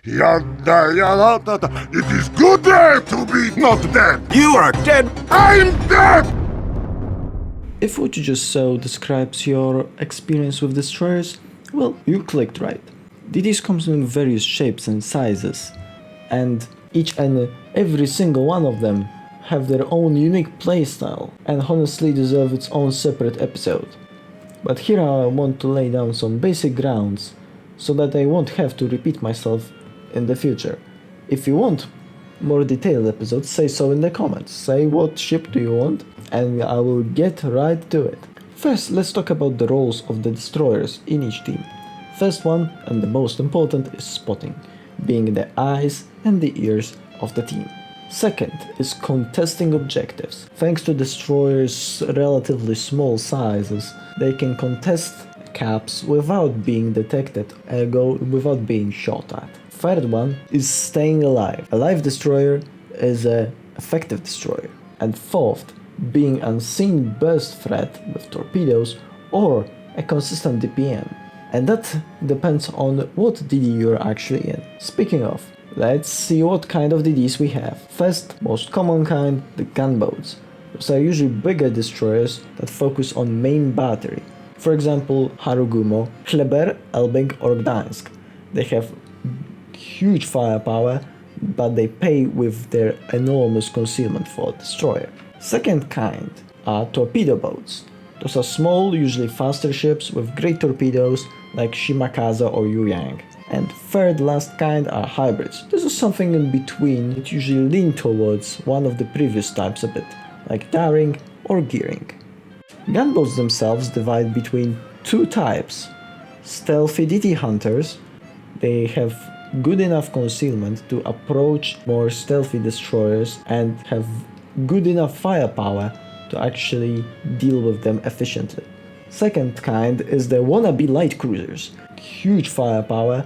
Yada yada. It is good to be not dead. You are dead! I'm dead! If what you just saw describes your experience with destroyers, well, you clicked right. DDs comes in various shapes and sizes, and each and every single one of them have their own unique playstyle and honestly deserve its own separate episode. But here I want to lay down some basic grounds so that I won't have to repeat myself in the future. If you want more detailed episodes, say so in the comments. Say what ship do you want and I will get right to it. First, let's talk about the roles of the destroyers in each team. First one, and the most important, is spotting, being the eyes and the ears of the team. Second is contesting objectives. Thanks to destroyers' relatively small sizes, they can contest caps without being detected, ergo without being shot at. Third one is staying alive. A live destroyer is an effective destroyer. And fourth, being unseen burst threat with torpedoes or a consistent DPM. And that depends on what DD you're actually in. Speaking of, let's see what kind of DDs we have. First, most common kind, the gunboats. Those are usually bigger destroyers that focus on main battery. For example, Harugumo, Kleber, Elbing or Gdańsk. They have huge firepower, but they pay with their enormous concealment for a destroyer. Second kind are torpedo boats. Those are small, usually faster ships with great torpedoes like Shimakaze or Yuyang. And third last kind are hybrids. This is something in between. It usually lean towards one of the previous types a bit, like daring or gearing. Gunboats themselves divide between two types. Stealthy DT hunters. They have good enough concealment to approach more stealthy destroyers and have good enough firepower to actually deal with them efficiently. Second kind is the wannabe light cruisers. Huge firepower,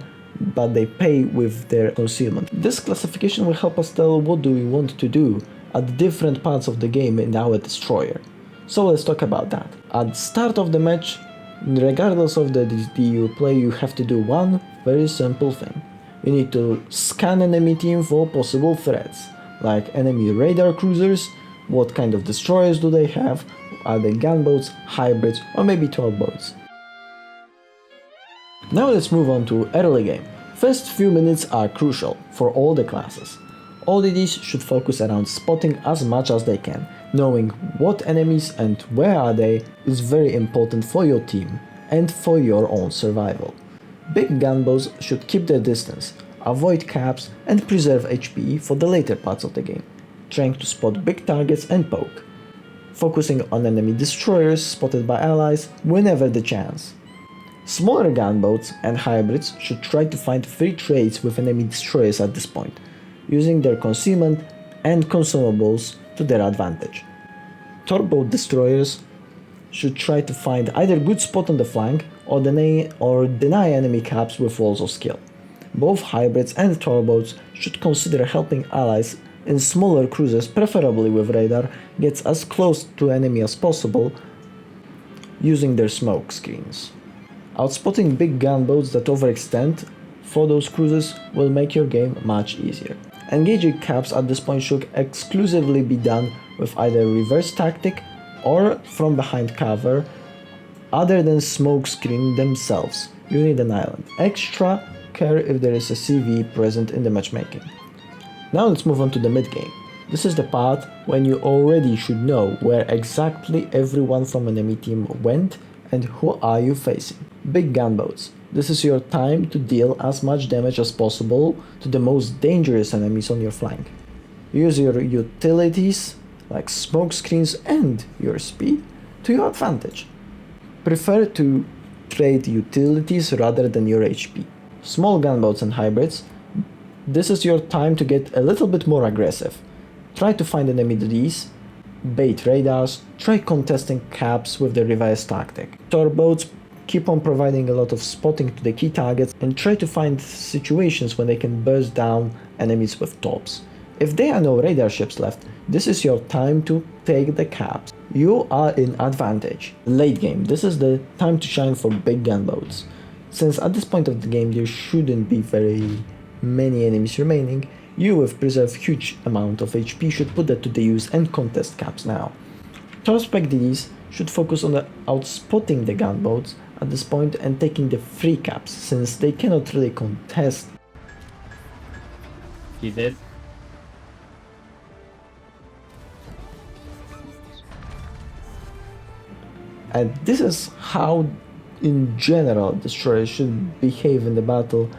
but they pay with their concealment. This classification will help us tell what do we want to do at different parts of the game in our destroyer. So let's talk about that. At the start of the match, regardless of the DD you play, you have to do one very simple thing. You need to scan enemy team for possible threats, like enemy radar cruisers, what kind of destroyers do they have, are they gunboats, hybrids, or maybe tugboats. Now let's move on to early game. First few minutes are crucial for all the classes. All DDs should focus around spotting as much as they can. Knowing what enemies and where are they is very important for your team and for your own survival. Big gunboats should keep their distance, avoid caps and preserve HP for the later parts of the game, trying to spot big targets and poke, focusing on enemy destroyers spotted by allies whenever the chance. Smaller gunboats and hybrids should try to find free trades with enemy destroyers at this point, using their concealment and consumables to their advantage. Tugboat destroyers should try to find either good spot on the flank or deny enemy caps with walls of skill. Both hybrids and tugboats should consider helping allies in smaller cruisers, preferably with radar, get as close to enemy as possible using their smoke screens. Outspotting big gunboats that overextend for those cruisers will make your game much easier. Engaging caps at this point should exclusively be done with either reverse tactic or from behind cover. Other than smoke screen themselves, you need an island. Extra care if there is a CV present in the matchmaking. Now let's move on to the mid game. This is the part when you already should know where exactly everyone from an enemy team went and who are you facing. Big gunboats. This is your time to deal as much damage as possible to the most dangerous enemies on your flank. Use your utilities like smoke screens and your speed to your advantage. Prefer to trade utilities rather than your HP. Small gunboats and hybrids. This is your time to get a little bit more aggressive. Try to find enemy DDs, bait radars, try contesting caps with the reverse tactic. Tugboats keep on providing a lot of spotting to the key targets and try to find situations when they can burst down enemies with tops. If there are no radar ships left, this is your time to take the caps. You are in advantage. Late game, this is the time to shine for big gunboats. Since at this point of the game there shouldn't be very many enemies remaining, you with preserved huge amount of HP should put that to the use and contest caps now. Torspec DDs should focus on outspotting the gunboats at this point and taking the free caps, since they cannot really contest. He did. And this is how in general destroyers should behave in the battle,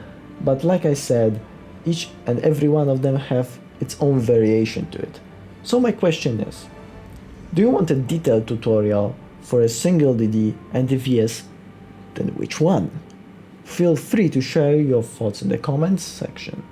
but like I said, each and every one of them have its own variation to it. So my question is, do you want a detailed tutorial for a single DD, and if yes, then which one? Feel free to share your thoughts in the comments section.